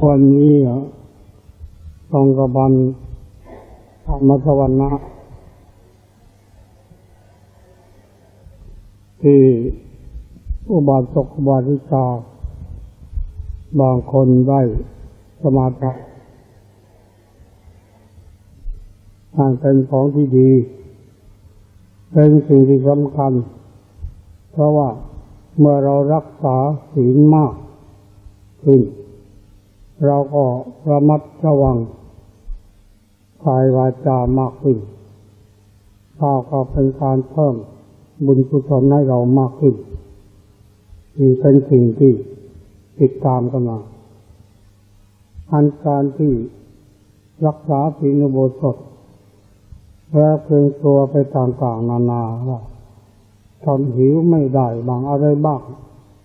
วันนี้ตรงกับวันธรรมสวรรค์ที่อุบาสกอุบาสิกาบางคนได้สมาธิเป็นของที่ดีเป็นสิ่งที่สำคัญเพราะว่าเมื่อเรารักษาศีลมากขึ้นเราก็ระมัดระวังกายวาจามากขึ้นก็เป็นการเพิ่มบุญกุศลให้เรามากขึ้นนี่เป็นสิ่งที่ติดตามกันมาอันการที่รักษาศีลอุโบสถและเพ่งตัวไปต่างๆนานาว่าทนหิวไม่ได้บางอะไรบ้าง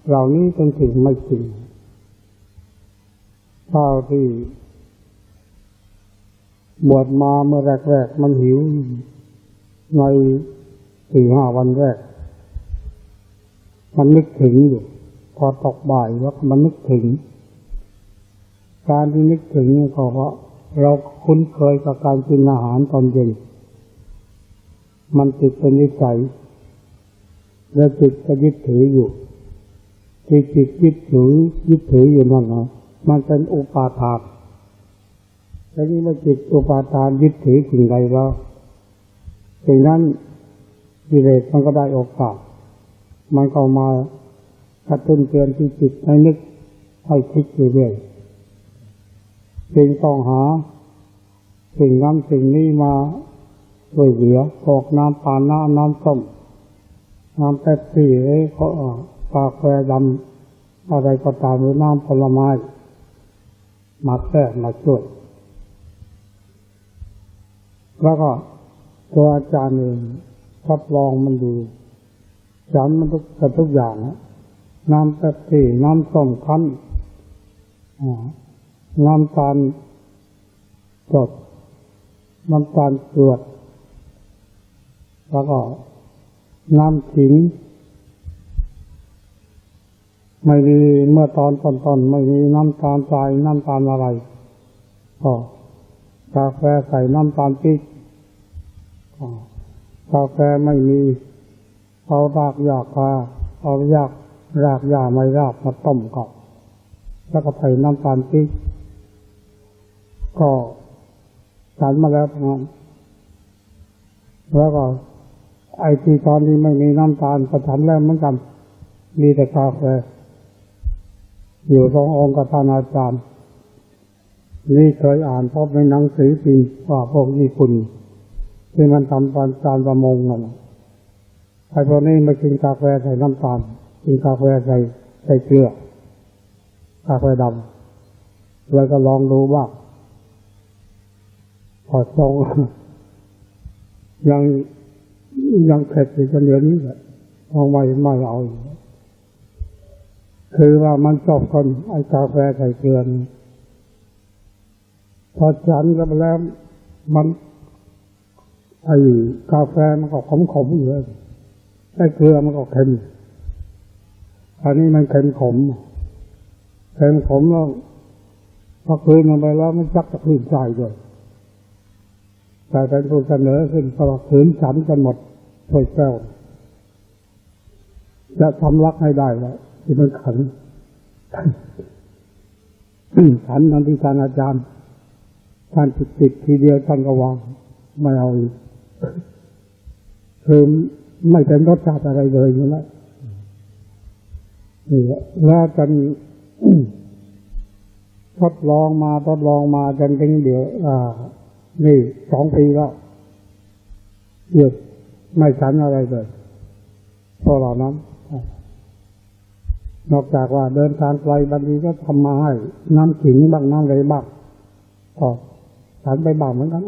เหล่านี้เป็นสิ่งไม่จริงข้าวที่บวชมาเมื่อแรกๆมันหิวใน 4-5 วันแรกมันนึกถึงอยู่พอตกบ่ายแล้วมันนึกถึงการที่นึกถึงนี่ก็เพราะเราคุ้นเคยกับการกินอาหารตอนเย็นมันติดเป็นนิสัยและจิตก็ยึดถืออยู่ที่จิตยึดถืออยู่นั่นนะมันเป็นอุปาทานทีนี้เมื่อจิตอุปาทานยึดถือสิ่งใดแล้วสิ่งนั้นกิเลสมันก็ได้โอกาสมันก็มากระตุ้นเตือนที่จิตให้นึกให้คิดอยู่เรื่อยจึงต้องหาสิ่งนั้นสิ่งนี้มาช่วยเหลือพวกน้ำปานะน้ำส้มน้ำเป๊ปซี่กาแฟดำอะไรก็ตามหรือน้ำผลไม้มาแทรกมาช่วยแล้วก็ตัวอาจารย์เองทดลองมันดูฉันมันทุกอย่างน้ำเป๊ปซี่น้ำส้มคั้นน้ำตาลสดน้ำตาลกรวดแล้วก็น้ำขิงไม่มีเมื่อตอนต้นไม่มีน้ำตาลทรายน้ำตาลอะไรกาแฟใส่น้ำตาลปี๊บกาแฟไม่มีเอารากหญ้าคาเอารากหญ้าไม่รากมาต้มก่อนแล้วก็ใส่น้ำตาลปี๊บก็ฉันมาแล้วทั้งนั้นแล้วก็ไอ้ที่ตอนนี้ไม่มีน้ำตาลก็ฉันแล้วเหมือนกันมีแต่กาแฟอยู่สององค์กับท่านอาจารย์นี่เคยอ่านพบในหนังสือพิมพ์ว่าพวกญี่ปุ่นที่มันทำการประมงนั่นไอ้พวกนี้ไม่กินกาแฟใส่น้ำตาลกินกาแฟใส่เกลือกาแฟดำแล้วก็ลองดูว่าพอทรงยังเผ็ดอยู่จนเดี๋ยวนี้แหละเอาไม่เอาคือว่ามันชอบคนไอ้กาแฟใส่เกลือพอฉันกันไปแล้วมันไอ้กาแฟมันก็ขมอยู่เลยไอ้เกลือมันก็เค็มอันนี้มันเค็มขมแล้วพอคืนลงไปแล้วมันชักจะคืนใจด้วยแต่เป็นผู้เสนอขึ้นเพราะขืนฉันกันหมดถ้วยแก้วจะทำรักให้ได้แล้วที่มันขันฉันนั้นที่ท่านอาจารย์ท่านติดทีเดียวท่านก็วางไม่เอาอีกคือไม่เป็นรสชาติอะไรเลยอยู่แล้วนี่แล้วกันทดลองมาจนถึงเดี๋ยวนี่2 ปีแล้วหยุดไม่ฉันอะไรเลยเพราะเหล่านั้นนอกจากว่าเดินทางไกลบางทีก็ทำมาให้น้ำขิงบ้างน้ำอะไรบ้างก็ฉันไปบ้างเหมือนกัน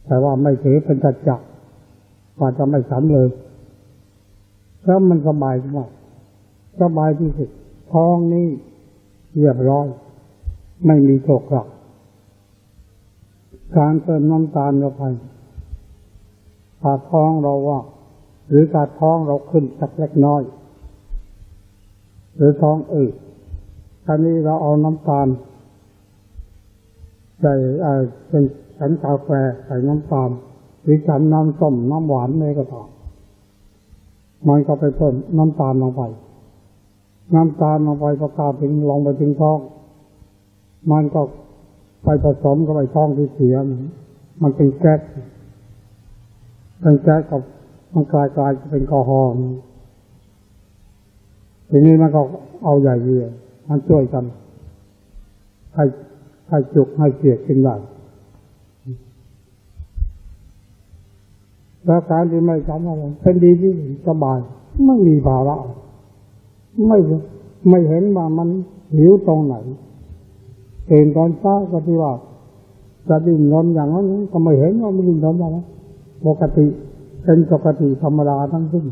แต่ว่าไม่ถือเป็นจัดจักว่าจะไม่ฉันเลยแล้วมันสบายมากสบายที่สุดท้องนี่เรียบร้อยไม่มีโรคหลักการเติมน้ำตาลเข้าไปถ้าท้องเราว่าหรือถ้าท้องเราขึ้นสักเล็กน้อยหรือท้องอืด คราวนี้เราเอาน้ำตาลใส่เป็นฉันกาแฟใส่น้ำตาลหรือฉันน้ำส้มน้ำหวานอะไรก็ตามมันก็ไปเพิ่มน้ำตาลลงไปประกาศถึงลงไปถึงท้องมันก็ไปผสมกับไอ้ท้องที่เสียมันเป็นแก๊สกับมันกลายจะเป็นแอลกอฮอล์ทีนี้มันก็เอาใหญ่เยี่ยมันช่วยกันให้จุกให้เสียดกินได้แล้วการที่ไม่ทำอะไรเป็นดีที่สบายไม่มีภาระไม่เห็นว่ามันหิวตรงไหนตื่นตอนเช้าก็ที่ว่าจะดิ้นรนอย่างนั้นก็ไม่เห็นว่ามันดิ้นรนอะไรปกติเป็นปกติธรรมดาทั้งสิ้น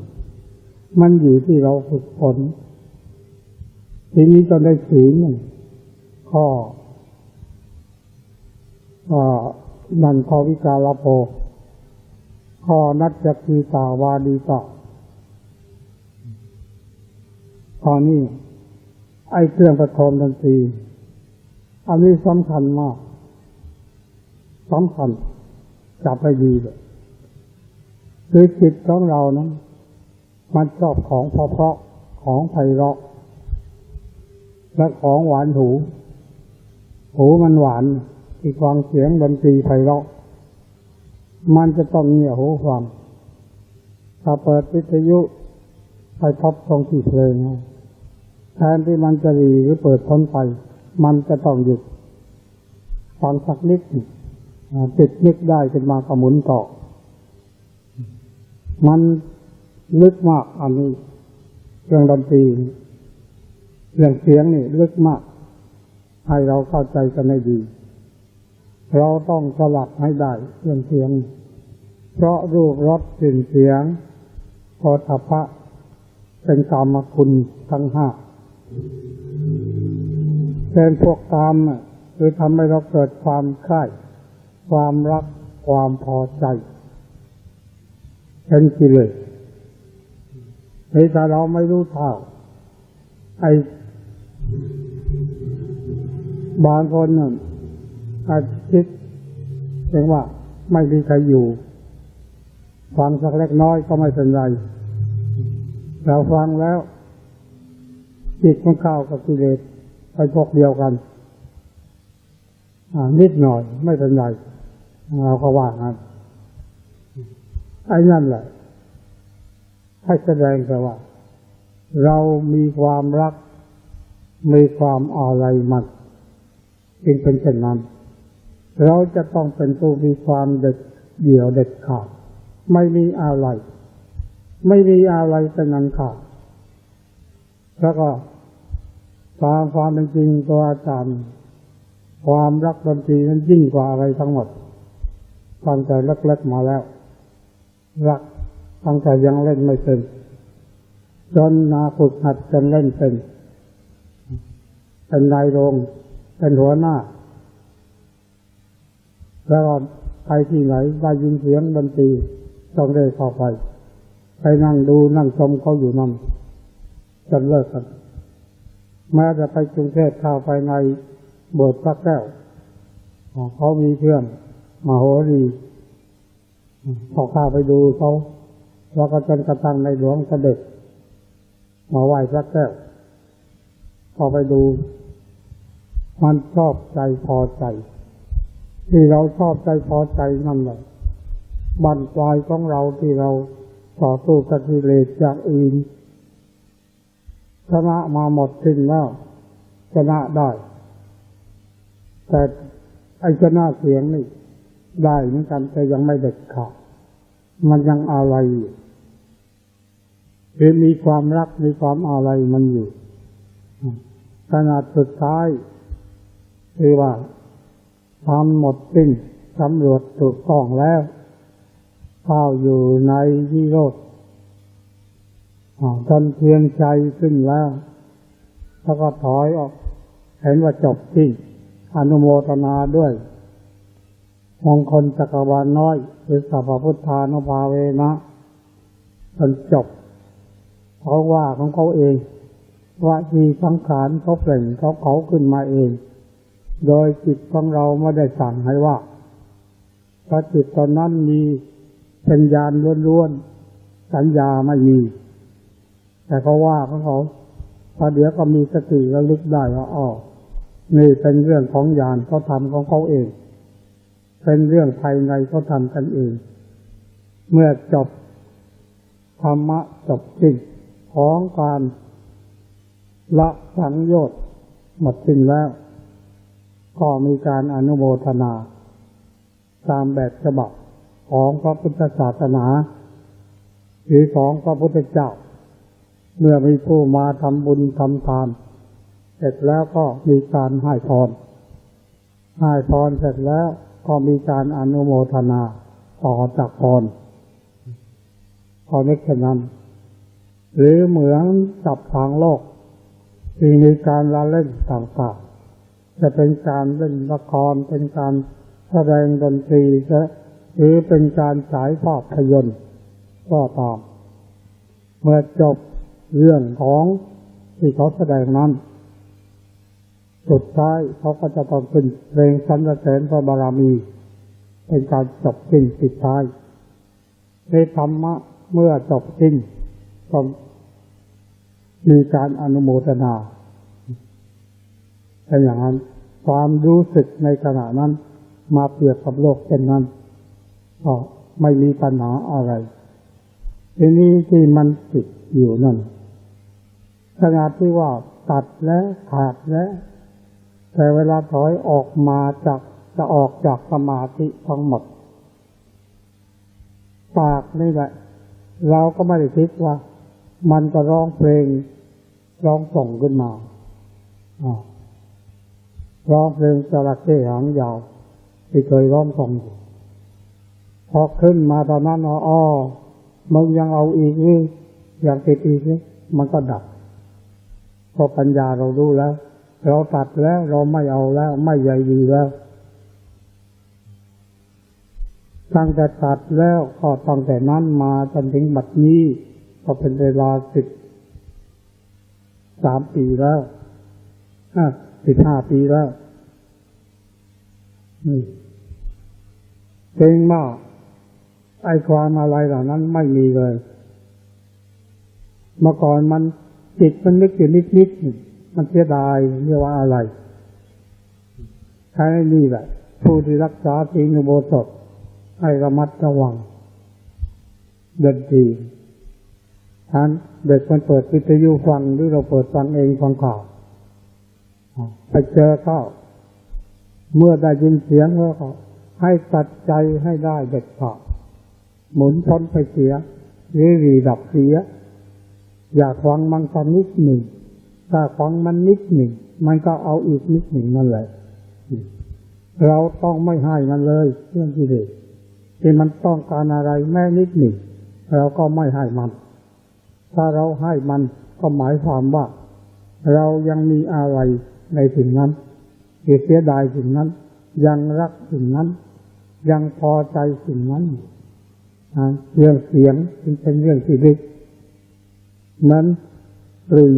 มันอยู่ที่เราฝึกฝนทีนี้ตอนได้ศีลข้อนันทวิกาลโภข้อนัจจคีตาวาดีตะตอนนี้ไอ้เครื่องประโคมดนตรีอันนี้สำคัญมากจับไปดีเลยคือจิตของเรานั้นมันชอบของเพราะของไพเราะและของหวานหูมันหวานที่ฟังเสียงดนตรีไพเราะมันจะต้องเงี่ยหูฟังถ้าเปิดวิทยุไปพบตรงที่เพลงแทนที่มันจะดีหรือเปิดพ้นไปมันจะต้องหยุดฟังสักนิดติดนึกได้ขึ้นมาก็หมุนต่อมันลึกมากอันนี้เรื่องดนตรีเรื่องเสียงนี่ลึกมากให้เราเข้าใจกันให้ดีเราต้องสลัดให้ได้เรื่องเสียงเพราะรูปรสกลิ่นเสียงโผฏฐัพพะเป็นกามคุณทั้งห้าเป็นพวกกามคือทำให้เราเกิดความใคร่ความรักความพอใจเป็นกิเลสถ้าเราไม่รู้เท่าบางคนอาจคิดเพียงว่าไม่มีใครอยู่ฟังสักเล็กน้อยก็ไม่เป็นไรเราฟังแล้วจิตมันเข้ากับกิเลสไปพวกเดียวกันนิดหน่อยไม่เป็นไรเราก็ว่างั้นไอ้นั่นแหละให้แสดงแต่ว่าเรามีความรักมีความอาลัยมันจึงเป็นเช่นนั้นเราจะต้องเป็นผู้มีความเด็ดเดี่ยวเด็ดขาดไม่มีอะไรเป็นอันขาดแล้วก็ตามความเป็นจริงตัวอาจารย์ความรักดนตรีนั้นยิ่งกว่าอะไรทั้งหมดตั้งแต่เล็กๆมาแล้วรักตั้งแต่ยังเล่นไม่เป็นจนมาฝึกหัดจนเล่นเป็นนายโรงเป็นหัวหน้าแล้วก็ไปที่ไหนได้ยินเสียงดนตรีต้องได้เข้าไปนั่งดูนั่งชมเขาอยู่นั่นจนเลิกกันแม้จะไปกรุงเทพเข้าไปในโบสถ์พระแก้วเขามีเครื่องมโหรีพอเข้าไปดูเขาแล้วก็จนกระทั่งในหลวงเสด็จมาไหว้พระแก้วพอไปดูมันชอบใจพอใจที่เราชอบใจพอใจนั่นแหละบั้นปลายของเราที่เราต่อสู้กับกิเลสอย่างอื่นชนะมาหมดสิ้นแล้วชนะได้แต่ไอ้ชนะเสียงนี่ได้เหมือนกันแต่ยังไม่เด็ดขาดมันยังอะไรอยู่คือมีความรักมีความอะไรมันอยู่ขนาดสุดท้ายคือว่าทำหมดสิ้นสำรวจถูกต้องแล้วเข้าอยู่ในวิโรธจนเพียงใจขึ้นแล้วก็ถอยออกเห็นว่าจบสิ้นอนุโมทนาด้วยมงคลจักรวาลน้อยคือสัพพพุทธานุภาเวนะจนจบเขาว่าของเขาเอง วจีสังขารเขาเปล่งเขาขึ้นมาเองโดยจิตของเราไม่ได้สั่งให้ว่าเพราะจิตตอนนั้นมีเป็นญาณล้วนๆสัญญาไม่มีแต่เขาว่าของเขาพอเดี๋ยวก็มีสติระลึกได้ว่าอ๋อนี่เป็นเรื่องของญาณเขาทำของเขาเองเป็นเรื่องภายในเขาทำกันเองเมื่อจบธรรมะจบสิ้นของการละสังโยชน์หมดสิ้นแล้วก็มีการอนุโมทนาตามแบบฉบับของพระพุทธศาสนาหรือของพระพุทธเจ้าเมื่อมีผู้มาทำบุญทำทานเสร็จแล้วก็มีการให้พรเสร็จแล้วก็มีการอนุโมทนาต่อจากพรพอนึกแค่นั้นหรือเหมือนกับทางโลกที่มีการละเล่นต่างๆจะเป็นการเล่นละครเป็นการแสดงดนตรีหรือเป็นการฉายภาพยนตร์ก็ตามเมื่อจบเรื่องของที่เขาแสดงนั้นสุดท้ายเขาก็จะต้องเป็นเพลงสรรเสริญพระบารมีเป็นการจบสิ้นปิดท้ายในธรรมะเมื่อจบสิ้นก็มีการอนุโมทนาเป็นอย่างนั้นความรู้สึกในขณะนั้นมาเปรียบกับโลกเช่นนั้นก็ไม่มีปัญหาอะไรทีนี้ที่มันติดอยู่นั่นขณะที่ว่าตัดและขาดและแต่เวลาถอยออกมาจะออกจากสมาธิทั้งหมดปากนี่แหละเราก็ไม่ได้คิดว่ามันจะร้องเพลงร้องส่งขึ้นมาร้องเพลงจระเข้หางยาวที่เคยร้องส่งพอขึ้นมาตอนนั้นอ๋อมึงยังเอาอีกนี่ยังติดอีกนี่มันก็ดับพอปัญญาเรารู้แล้วเราตัดแล้วเราไม่เอาแล้วไม่ใยดีแล้วตั้งแต่ตัดแล้วก็ตั้งแต่นั้นมาจนถึงบัดนี้ก็เป็นเวลา13 ปีแล้ว15 ปีแล้วเก่งมากไอ้ความอะไรเหล่านั้นไม่มีเลยเมื่อก่อนมันจิตมันนึกอยู่นิดๆมันเสียดายเรียกว่าอะไรใช่นี่แหละผู้ที่รักษาศีลอุโบสถให้ระมัดระวังเดินดีท่านเด็กมันเปิดวิทยุฟังหรือเราเปิดฟังเองฟังข่าวไปเจอเข้าเมื่อได้ยินเสียงแล้วก็ให้ตัดใจให้ได้เด็ดขาดหมุนพ้นไปเสียหรือรีดับเสียอย่าฟังมันสักนิดหนึ่งถ้าฟังมันนิดหนึ่งมันก็เอาอีกนิดหนึ่งนั่นแหละเราต้องไม่ให้มันเลยเรื่องที่เด็กที่มันต้องการอะไรแม้นิดหนึ่งเราก็ไม่ให้มันถ้าเราให้มันก็หมายความว่าเรายังมีอะไรในสิ่งนั้นเสียดายสิ่งนั้นยังรักสิ่งนั้นยังพอใจสิ่งนั้นเรื่องเสียงเป็นเรื่องที่ลึกนั้นกลิ่น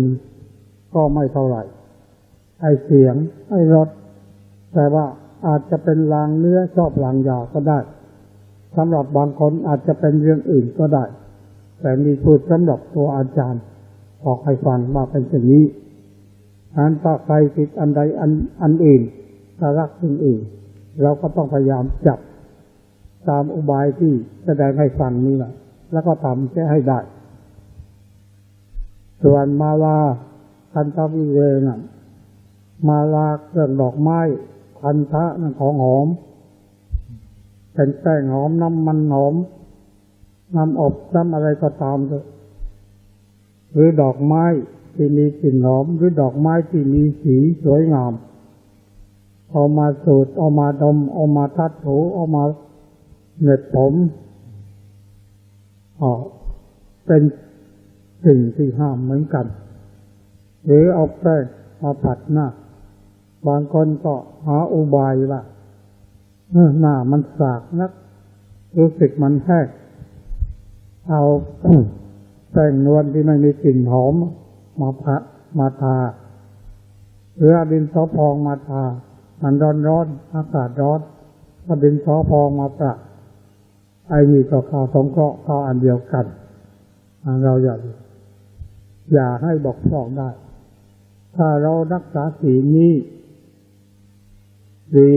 ก็ไม่เท่าไหร่ไอเสียงไอรสแต่ว่าอาจจะเป็นลางเนื้อชอบลางยาก็ได้สำหรับบางคนอาจจะเป็นเรื่องอื่นก็ได้แต่มีพูดสำหรับตัวอาจารย์บอกให้ฟังว่าเป็นเช่นนี้ถ้าใครติดอันใดอันอื่นถ้ารักสิ่งอื่นเราก็ต้องพยายามจับตามอุบายที่แสดงให้ฟังนี่แหละแล้วก็ทำให้ได้ส่วนมาลาคันธวิเวนะมาลาเครื่องดอกไม้คันธะนั่นของหอมเป็นแป้งหอมน้ำมันหอมน้ำอบน้ำอะไรก็ตามเถอะหรือดอกไม้ที่มีกลิ่นหอมหรือดอกไม้ที่มีสีสวยงามเอามาสูดเอามาดมเอามาทัดหูเอามาเหน็บผมเป็นสิ่งที่ห้ามเหมือนกันหรือเอาแป้งมาผัดหน้าบางคนก็หาอุบายว่าหน้ามันสากนักรู้สึกมันแห้งเอาแป้งนวลที่ไม่มีกลิ่นหอมมา มาทาหรือดินสอพองมาทามันร้อนอากาศร้อนก็ดินสอพองมาประไอ้นี่ก็ข้าวสงเคราะห์ข้าวอันเดียวกันเราอย่าให้บกพร่องได้ถ้าเรารักษาศีลนี้ดี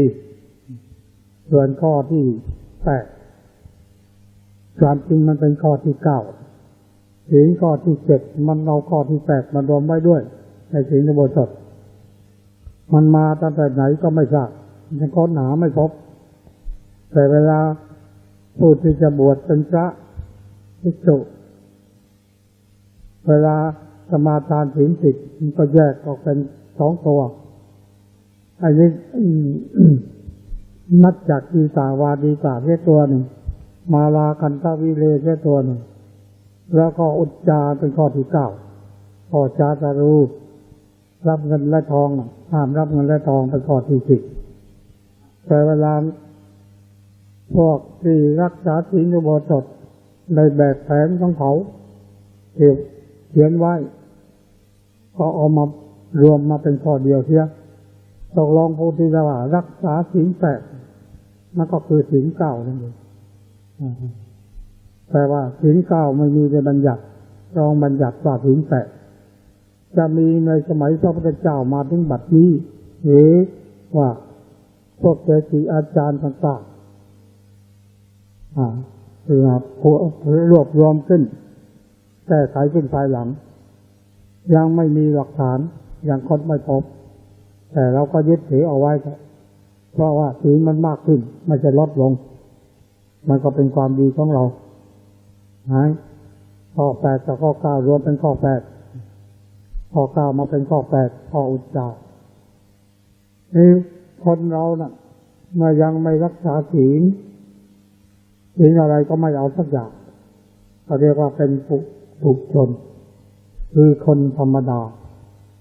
ส่วนข้อที่8ความจริงมันเป็นข้อที่9ศีลข้อที่7มันเอาข้อที่8มารวมไว้ด้วยในศีลอุโบสถมันมาตั้งแต่ไหนก็ไม่ทราบยังค้นหาไม่พบแต่เวลาผู้ที่จะบวชเป็นพระภิกษุเวลาสมาทานศีล10มันก็แยกออกเป็น2ตัวอันนี้นัดจากทีสาวาดีกาแค่ตัวหนึ่งมาลาคันทวิเลแค่ตัวหนึ่งแล้วก็อุจจาเป็นข้อที่9ข้อจาตารูรับเงินและทองห้ามรับเงินและทองเป็นข้อที่10แต่เวลาพวกที่รักษาศีลอุโบสถในแบบแผนของเขาเขียนไว้ก็เอามารวมมาเป็นข้อเดียวเสียตกลงผู้ที่ว่ารักษาศีล8มันก็คือศีล9นั่นเองแต่ว่าศีล9ไม่มีในบัญญัติรองบัญญัติว่าศีล8จะมีในสมัยพระพุทธเจ้ามาถึงบัดนี้หรือว่าพวกเกจิอาจารย์ต่างๆคือรวบรวมขึ้นแก้ไขขึ้นภายหลังยังไม่มีหลักฐานยังค้นไม่พบแต่เราก็ยึดถือเอาไว้เพราะว่าศีลมันมากขึ้นไม่ใช่ลดลงมันก็เป็นความดีของเราข้อ8กับข้อ9รวมเป็นข้อ8ข้อ9มาเป็นข้อ8ข้ออุจจาระนี่คนเราน่ะเมื่อยังไม่รักษาศีลอะไรก็ไม่เอาสักอย่างเขาเรียกว่าเป็นปุถุชนคือคนธรรมดา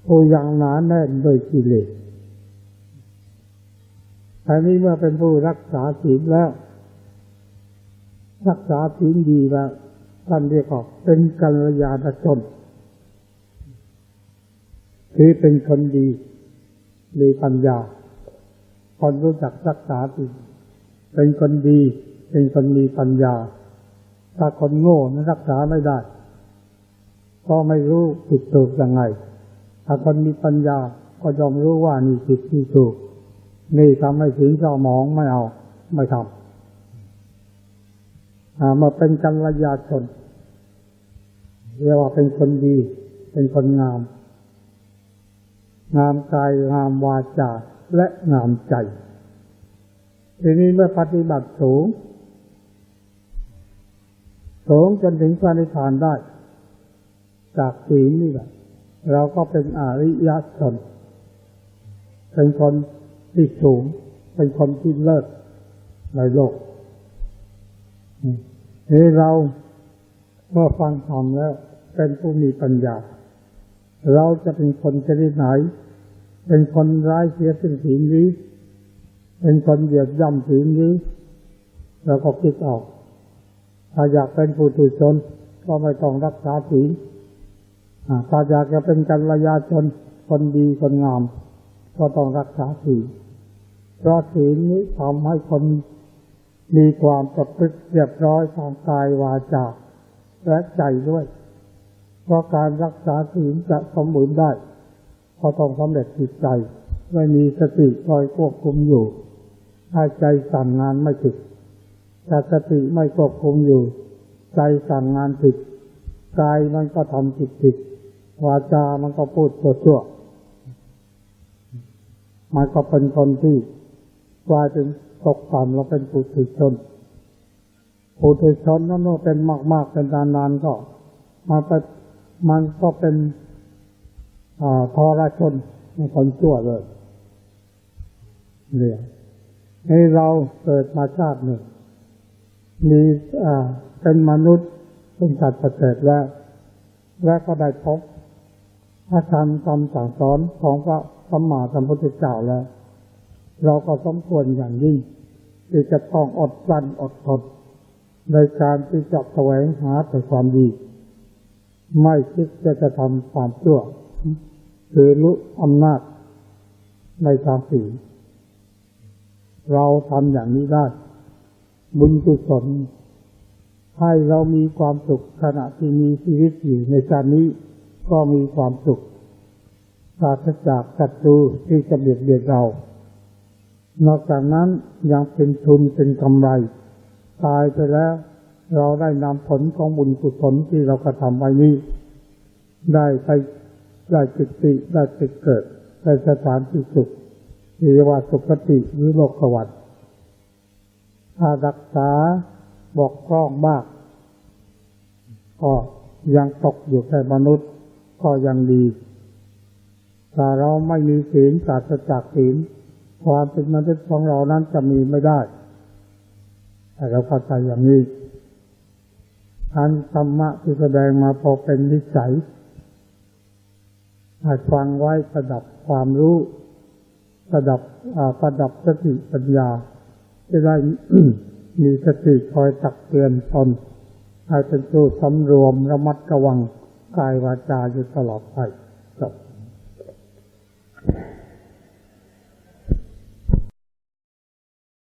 ผู้ยังหนาแน่นด้วยกิเลสแต่นี้เมื่อเป็นผู้รักษาศีลแล้วรักษาศีลดีแล้วท่านเรียกว่าเป็นกัลยาณชนคือเป็นคนดีมีปัญญาคนรู้จักรักษาศีลเป็นคนดีเป็นคนมีปัญญาถ้าคนโง่นั้นรักษาไม่ได้ก็ไม่รู้ผิดถูกยังไงถ้าคนมีปัญญาก็ยอมรู้ว่านี่ผิดนี่ถูกนี่ทำให้ศีลเศร้าหมองไม่เอาไม่ทำมาเป็นกัลยาณชนเรียกว่าเป็นคนดีเป็นคนงามกายงามวาจาและงามใจทีนี้เมื่อปฏิบัติสูงจนถึงพระนิพพานได้จากศีลนี่แหละเราก็เป็นอริยชนเป็นคนที่สูงเป็นคนที่เลิศในโลกนี่เราเมื่อฟังธรรมแล้วเป็นผู้มีปัญญาเราจะเป็นคนชนิดไหนเป็นคนร้ายเสียซึ่งศีลนี้เป็นคนเหยียดย่ำศีลนี้เราก็คิดออกถ้าอยากเป็นปุถุชนก็ไม่ต้องรักษาศีลถ้าอยากจะเป็นกัลยาณชนคนดีคนงามก็ต้องรักษาศีลเพราะศีลนี้ทำให้คนมีความประพฤติเรียบร้อยทางกายวาจาและใจด้วยเพราะการรักษาศีลจะสมบูรณ์ได้ก็ต้องสำเร็จจิตใจไม่มีสติคอยควบคุมอยู่ให้ใจสั่งงานไม่ผิดถ้าสติไม่ควบคุมอยู่ใจสั่งงานผิดกายมันก็ทำผิดวาจามันก็พูดชั่วมันก็เป็นคนที่กลายเป็นตกต่ำเราเป็นปุถุชนนั้นเราเป็นมากๆเป็นนานๆก็มันก็เป็นทรชนเป็นคนชั่วเลยเนี่ยให้เราเกิดมาชาติหนึ่งมีเป็นมนุษย์เป็นสัตว์ประเสริฐและก็ได้พบพระธรรมคำสั่งสอนของพระสัมมาสัมพุทธเจ้าแล้วเราก็สมควรอย่างยิ่งที่จะต้องอดกลั้นอดทนในการที่จะแสวงหาแต่ความดีไม่คิดจะทำความชั่ว คือรู้อำนาจในทางศีลเราทำอย่างนี้ได้บุญกุศลให้เรามีความสุขขณะที่มีชีวิตอยู่ในชาตินี้ก็มีความสุขปราศจากศัตรูที่จะเบียดเบียนเรานอกจากนั้นยังเป็นทุนเป็นกำไรตายไปแล้วเราได้นำผลของบุญกุศลที่เรากระทำไว้นี้ได้จิตติได้ไปเกิดในสถานที่สุขเรียกว่าสุคติหรือโลกสวรรค์ถ้ารักษาบอกพร่องมากก็ยังตกอยู่แค่มนุษย์ก็ยังดีแต่เราไม่มีศีลปราศจากศีลความเป็นมนุษย์ของเรานั้นจะมีไม่ได้แต่เราเข้าใจอย่างนี้การธรรมะที่แสดงมาพอเป็นนิสัยให้ฟังไว้ประดับความรู้ประดับสติปัญญาจะได้ มีสติคอยตักเตือนตนให้เป็นผู้สำรวมระมัดระวังกายวาจาอยู่ตลอดไป